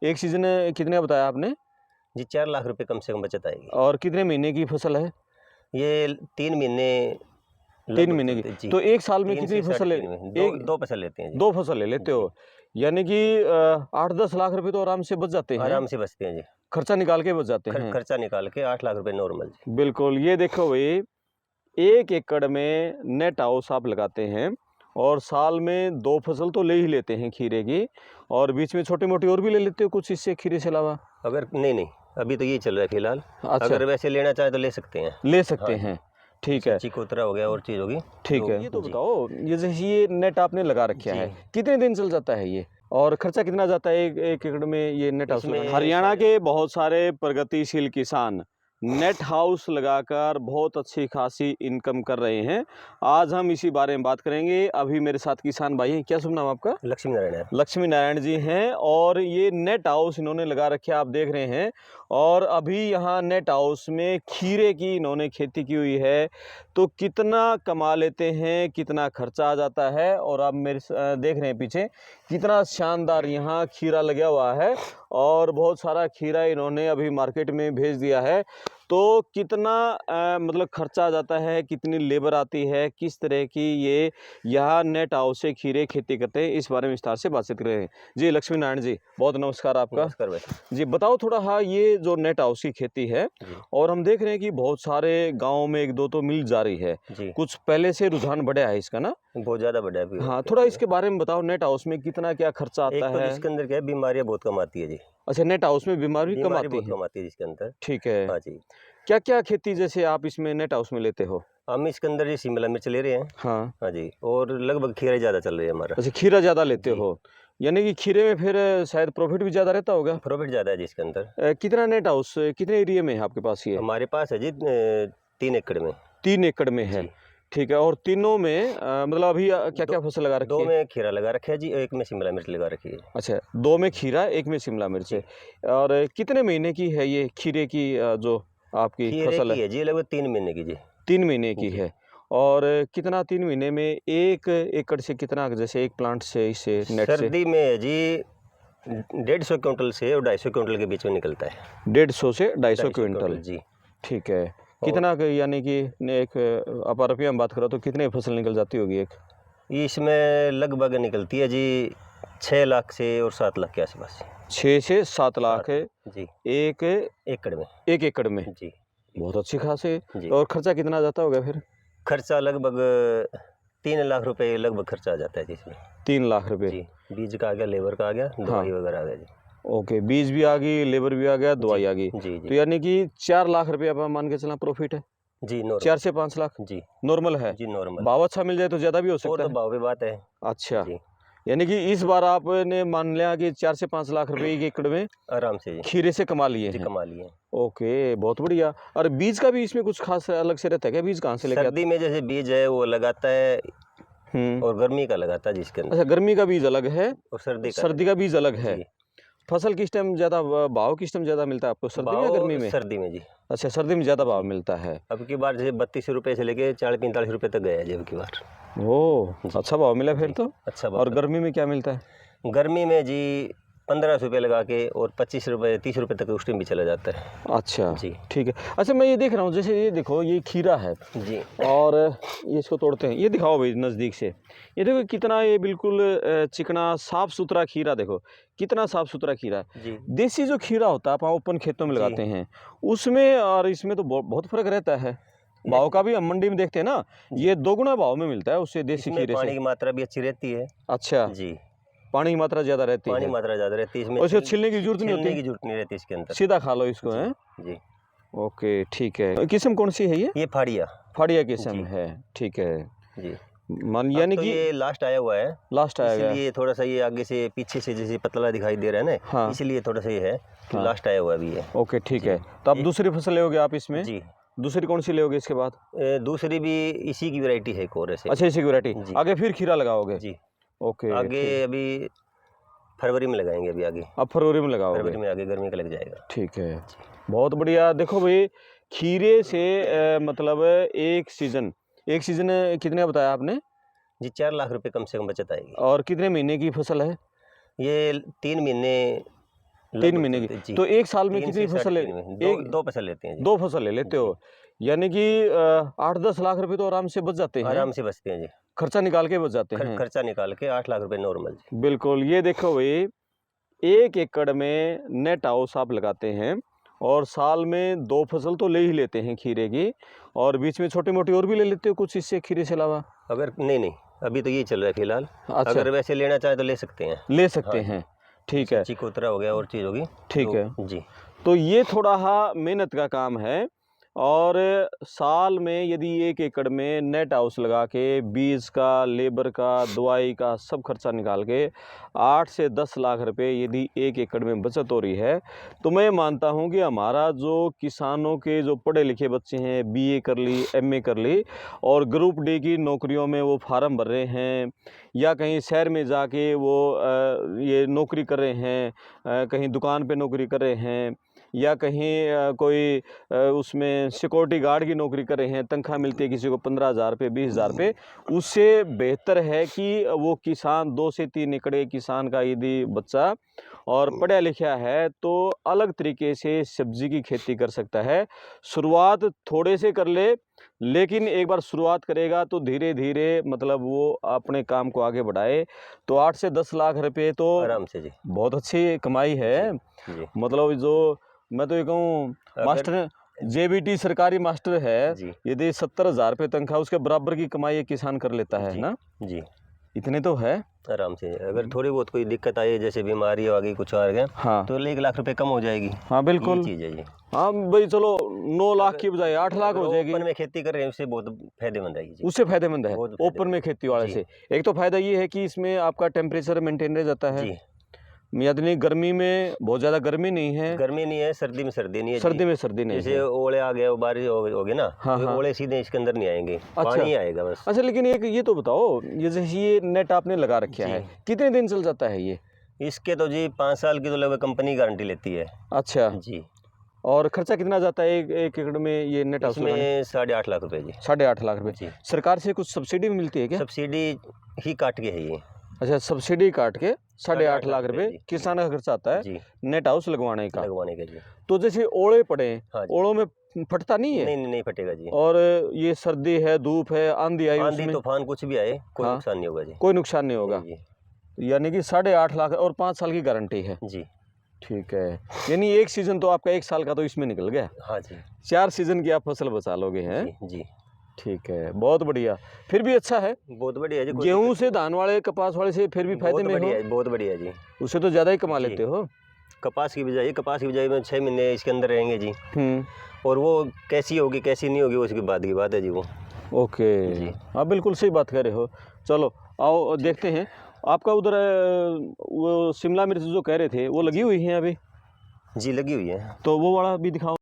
एक सीजन कितने बताया आपने? जी 4 लाख रुपए कम से कम बचत आएगी। और कितने महीने की फसल है? ये 3 महीने 3 महीने की। जी। तो एक साल में 3 कितनी से फसल ले? 3.5 में दो फसल लेते हैं जी। 2 फसल ले लेते हो, यानी कि 8-10 लाख रुपए तो आराम से बच जाते हैं। आराम से बचते हैं जी। खर्चा निकाल के बच जाते हैं। खर्चा निकाल के 8 लाख रुपए नॉर्मल जी। बिल्कुल, ये देखो भाई, 1 एकड़ में नेट हाउस आप लगाते हैं और साल में 2 फसल तो ले ही लेते हैं खीरे की, और बीच में छोटी-मोटी और भी ले लेते हो कुछ इससे खीरे से अलावा? अगर नहीं, अभी तो यही चल रहा है फिलहाल। अच्छा। अगर वैसे लेना चाहे तो ले सकते हैं। ले सकते हाँ हैं, ठीक है। चिकोतरा हो गया और चीज़ होगी। ठीक है। ये तो बताओ, ये जैसे ये नेट आपने लगा रखा है, कितने दिन चल जाता है ये? और खर्चा कितना जाता है एक एकड़ में ये नेट हाउस लगाने? हरियाणा के बहुत सारे प्रगतिशील किसान नेट हाउस लगाकर बहुत अच्छी खासी इनकम कर रहे हैं। आज हम इसी बारे में बात करेंगे। अभी मेरे साथ किसान भाई हैं। क्या शुभ नाम आपका? लक्ष्मी नारायण है। लक्ष्मी नारायण जी हैं, और ये नेट हाउस इन्होंने लगा रखे आप देख रहे हैं। और अभी यहाँ नेट हाउस में खीरे की इन्होंने खेती की हुई है। तो कितना कमा लेते हैं, कितना खर्चा आ जाता है, और आप मेरे देख रहे हैं पीछे कितना शानदार यहाँ खीरा लगा हुआ है, और बहुत सारा खीरा इन्होंने अभी मार्केट में भेज दिया है। तो कितना मतलब खर्चा आ जाता है, कितनी लेबर आती है, किस तरह की ये यहाँ नेट हाउस से खीरे खेती करते हैं, इस बारे में विस्तार से बातचीत कर रहे हैं। जी लक्ष्मी नारायण जी, बहुत नमस्कार आपका। नमस्कार भाई जी बताओ थोड़ा, हाँ ये जो नेट हाउस की खेती है, और हम देख रहे हैं कि बहुत सारे गाँव में 1-2 तो मिल जा रही है, कुछ पहले से रुझान बढ़ा है इसका ना? बहुत ज़्यादा बढ़ा है अभी। हाँ, थोड़ा इसके बारे में बताओ, नेट हाउस में कितना क्या खर्चा आता एक तो है? इसके अंदर क्या है, बीमारियाँ बहुत कम आती है जी। अच्छा, नेट हाउस में बीमारी कम आती बहुत है? कम आती है इसके अंदर। ठीक है। हाँ जी। क्या-क्या खेती जैसे आप इसमें नेट हाउस में लेते हो? हम इसके अंदर ये शिमला मिर्च ले रहे हैं। हाँ। हाँ जी, और लगभग खीरा ज़्यादा चल रही है हमारा। अच्छा, खीरा ज़्यादा लेते हो, यानी कि खीरे में फिर शायद प्रॉफिट भी ज़्यादा रहता होगा? प्रॉफिट ज़्यादा है जी इसके अंदर। कितना नेट हाउस कितने एरिया में है आपके पास ये? हमारे पास है जी 3 एकड़ में। 3 एकड़ में है, ठीक है। और तीनों में मतलब अभी क्या-क्या फसल लगा रखी है? 2 में खीरा लगा रखा है जी, 1 में शिमला मिर्च लगा रखी है। अच्छा, 2 में खीरा, 1 में शिमला मिर्च है। और कितने महीने की है ये खीरे की जो आपकी फसल है? खीरे की है जी लगभग 3 महीने की जी। 3 महीने की है। और कितना 3 महीने में 1 एकड़ से कितना, जैसे एक प्लांट से इसे नेट से? सर्दी में है जी 150 क्विंटल से और 250 क्विंटल के बीच में निकलता है। 150 से 250 क्विंटल जी। ठीक है। कितना यानी कि एक आप रुपये में बात करो तो कितने फसल निकल जाती होगी एक? इसमें लगभग निकलती है जी 6 लाख से और 7 लाख के आसपास। 6 से 7 लाख जी, एक एकड़ में। 1 एकड़ में जी। बहुत अच्छी खासी। जी। और खर्चा कितना जाता होगा फिर? खर्चा लगभग 3 लाख रुपए लगभग खर्चा आ जाता है जी इसमें। 3 लाख रुपए? जी, बीज का आ गया, लेबर का आ गया, दवाई वगैरह आ गया जी। ओके, बीज भी आ गई, लेबर भी आ गया, दवाई आ गई। जी, तो यानी कि 4 लाख रुपये आप मान के चलना प्रॉफिट है? जी, नॉर्मल। 4 से 5 लाख जी। नॉर्मल है? जी, नॉर्मल। भाव अच्छा मिल जाए तो ज़्यादा भी हो और सकता तो है? भाव पे बात है। अच्छा, जी। यानी कि इस बार आपने मान लिया कि 4 से 5 लाख रुपए 1 एकड़ में आराम से जी। खीरे से कमा लिए जी, हैं। कमा लिए। ओके, बहुत बढ़िया। और बीज का भी इसमें कुछ खास अलग से रहता है क्या? बीज कहाँ से लेके आते? सर्दी में जैसे बीज है वो लगाता है और गर्मी का लगाता है जिसके अंदर। अच्छा, गर्मी का बीज अलग है और सर्दी का बीज अलग है। फसल किस टाइम ज़्यादा, भाव किस टाइम ज़्यादा मिलता है आपको, सर्दी में या गर्मी में? सर्दी में जी। अच्छा, सर्दी में ज़्यादा भाव मिलता है। अब की बार जैसे 32 रुपये से लेके 40-45 रुपये तक गया है जी अब की बार। ओह, अच्छा भाव मिला फिर तो। अच्छा भाव। और गर्मी में क्या मिलता है? गर्मी में जी 15 रुपये लगा के और 25 रुपये 30 रुपये तक उस टाइम भी चला जाता है। अच्छा जी, ठीक है। अच्छा, मैं ये देख रहा हूँ, जैसे ये देखो, ये खीरा है जी, और ये इसको तोड़ते हैं, ये दिखाओ भाई नज़दीक से। ये देखो कितना, ये बिल्कुल चिकना साफ़ सुथरा खीरा, देखो कितना साफ़ सुथरा खीरा है। जी। देसी जो खीरा होता है आप ओपन खेतों में लगाते हैं, उसमें और इसमें तो बहुत फ़र्क रहता है। भाव का भी हम मंडी में देखते हैं ना, ये 2 गुना भाव में मिलता है उससे, देसी इसमें खीरे पानी से। की मात्रा भी अच्छी रहती है। अच्छा, जी, पानी की मात्रा ज़्यादा रहती है। पानी की मात्रा ज़्यादा रहती है इसमें। और इसको छिलने की ज़रूरत नहीं होती? छिलने की ज़रूरत नहीं रहती इसके अंदर। सीधा खा लो इसको, हैं? जी। ओके, ठीक है। किस्म कौन सी है ये? ये फाड़िया। फाड़िया किस्म है, ठीक है। जी। यानी तो कि ये लास्ट आया हुआ है। लास्ट आया गया। इसलिए थोड़ा सा ये आगे से पीछे से जैसे पतला दिखाई दे रहा है ना। हाँ। इसलिए थोड़ा सा ये है कि लास्ट आया हुआ भी है। ओके, ठीक है। तो अब दूसरी फसल लेओगे आप इसमें? जी। दूसरी कौन सी लेओगे इसके बाद? दूसरी भी इसी की वैरायटी है एक और ऐसे। अच्छा, इसी की वैरायटी। आगे फिर खीरा लगाओगे? जी। ओके, आगे अभी फरवरी में लगाएंगे अभी आगे। अब फरवरी में लगाओगे? फरवरी में आगे गर्मी का लग जाएगा। ठीक है, बहुत बढ़िया। देखो भाई, खीरे से मतलब एक सीजन कितने बताया आपने? जी 4 लाख रुपए कम से कम बचत आएगी। और कितने महीने की फसल है? ये 3 महीने 3 महीने की। जी। तो एक साल में 3 कितनी से फसल 3.5 में दो फसल लेते हैं जी। 2 फसल ले लेते हो, यानी कि 8-10 लाख रुपए तो आराम से बच जाते हैं, आराम से बचते हैं जी। खर्चा निकाल के बच जाते हैं। खर्चा निकाल के 8 लाख रुपए नॉर्मल जी। बिल्कुल, ये देखो भाई 1 एकड़ में नेट हाउस आप लगाते हैं और साल में 2 फसल तो ले ही लेते हैं खीरे की, और बीच में छोटी-मोटी और भी ले लेते हो कुछ इससे, खीरे से अलावा? अगर नहीं, अभी तो यही चल रहा है फिलहाल। अच्छा। अगर वैसे लेना चाहे तो ले सकते हैं। ले सकते हाँ जी। हैं, ठीक है। चिकोतरा हो गया और चीज़ होगी। ठीक तो है। जी। तो ये थोड़ा मेहनत का काम है, और साल में यदि 1 एकड़ में नेट हाउस लगा के बीज का, लेबर का, दवाई का सब खर्चा निकाल के 8 से 10 लाख रुपए यदि 1 एकड़ में बचत हो रही है, तो मैं मानता हूँ कि हमारा जो किसानों के जो पढ़े लिखे बच्चे हैं, बीए कर ली, एमए कर ली और ग्रुप डी की नौकरियों में वो फार्म भर रहे हैं, या कहीं शहर में जाके वो ये नौकरी कर रहे हैं, कहीं दुकान पे नौकरी कर रहे हैं, या कहीं कोई उसमें सिक्योरिटी गार्ड की नौकरी कर रहे हैं, तनख्वाह मिलती है किसी को 15,000 रुपये, 20,000 रुपये, उससे बेहतर है कि वो किसान 2 से 3 एकड़ के किसान का यदि बच्चा और पढ़ा लिखा है तो अलग तरीके से सब्जी की खेती कर सकता है। शुरुआत थोड़े से कर ले, लेकिन एक बार शुरुआत करेगा तो धीरे धीरे मतलब वो अपने काम को आगे बढ़ाए, तो 8 से 10 लाख रुपए तो आराम से जी। बहुत अच्छी कमाई है। जी। मतलब जो मैं तो ये कहूँ मास्टर जेबीटी सरकारी मास्टर है, जी। यदि 70,000 रुपये तनख्वाह उसके बराबर की कमाई एक किसान कर लेता है जी। ना, जी। इतने तो है आराम से। अगर थोड़ी बहुत कोई दिक्कत आई, जैसे बीमारी आ गई, कुछ आ गया, हाँ, तो 1 लाख रुपए कम हो जाएगी। हाँ बिल्कुल, ये चीज़ है ये। हाँ भाई चलो 9 लाख की बजाय 8 लाख हो जाएगी। ओपन में खेती कर रहे हैं, उससे बहुत फायदेमंद है जी। उससे फायदेमंद है बहुत ओपन में खेती वाले जी। से। एक तो फायदा ये है कि इसमें आपका टेम्परेचर मेंटेन रह जाता है, जी। यानी गर्मी में बहुत ज़्यादा गर्मी नहीं है, गर्मी नहीं है, सर्दी में सर्दी नहीं है जी। सर्दी में सर्दी नहीं जैसे है। ओले आ गए, बारिश हो गई ना, हाँ, तो हाँ। ओले सीधे इसके अंदर नहीं आएंगे, पानी ही आएगा बस। अच्छा, लेकिन एक ये तो बताओ, ये जैसे ये नेट आपने लगा रखा है, कितने दिन चल जाता है ये? इसके तो जी 5 साल की तो लगभग कंपनी गारंटी लेती है। अच्छा जी। और खर्चा कितना जाता है एक एकड़ में ये नेट हाउस लगाने? इसमें 8.5 लाख रुपए जी। 8.5 लाख रुपए। जी। सरकार से कुछ सब्सिडी भी मिलती है क्या? सब्सिडी ही काट के है ये। अच्छा, सब्सिडी काट के 8.5 लाख रुपए जी। किसान का खर्चा आता है जी। नेट हाउस लगवाने का। लगवाने के लिए। तो जैसे ओले पड़े, हाँ जी। ओलों में फटता नहीं है? नहीं फटेगा जी। और ये सर्दी है, धूप है, आंधी आई, आंधी उसमें तूफान कुछ भी आए, कोई हाँ, नुकसान नहीं होगा जी। कोई नुकसान नहीं होगा। जी। यानी कि 8.5 लाख और 5 साल की गारंटी है। जी। ठीक है, यानी एक सीजन तो आपका 1 साल का तो इसमें निकल गया। हाँ जी। 4 सीजन की आप फसल बचा लोगे हैं। जी। जी। ठीक है, बहुत बढ़िया। फिर भी अच्छा है, बहुत बढ़िया जी। गेहूं से, धान वाले, कपास वाले से फिर भी फायदे में हो, बहुत बढ़िया जी। उससे तो ज़्यादा ही कमा जी। लेते हो। कपास की बिजाई में 6 महीने इसके अंदर रहेंगे जी। और वो कैसी होगी कैसी नहीं होगी उसकी बात की बात है जी वो। ओके जी। हाँ, बिल्कुल सही बात कह रहे हो। चलो आओ देखते हैं आपका उधर वो शिमला मिर्च जो कह रहे थे वो लगी हुई है अभी? जी लगी हुई है। तो वो वाला भी दिखाओ।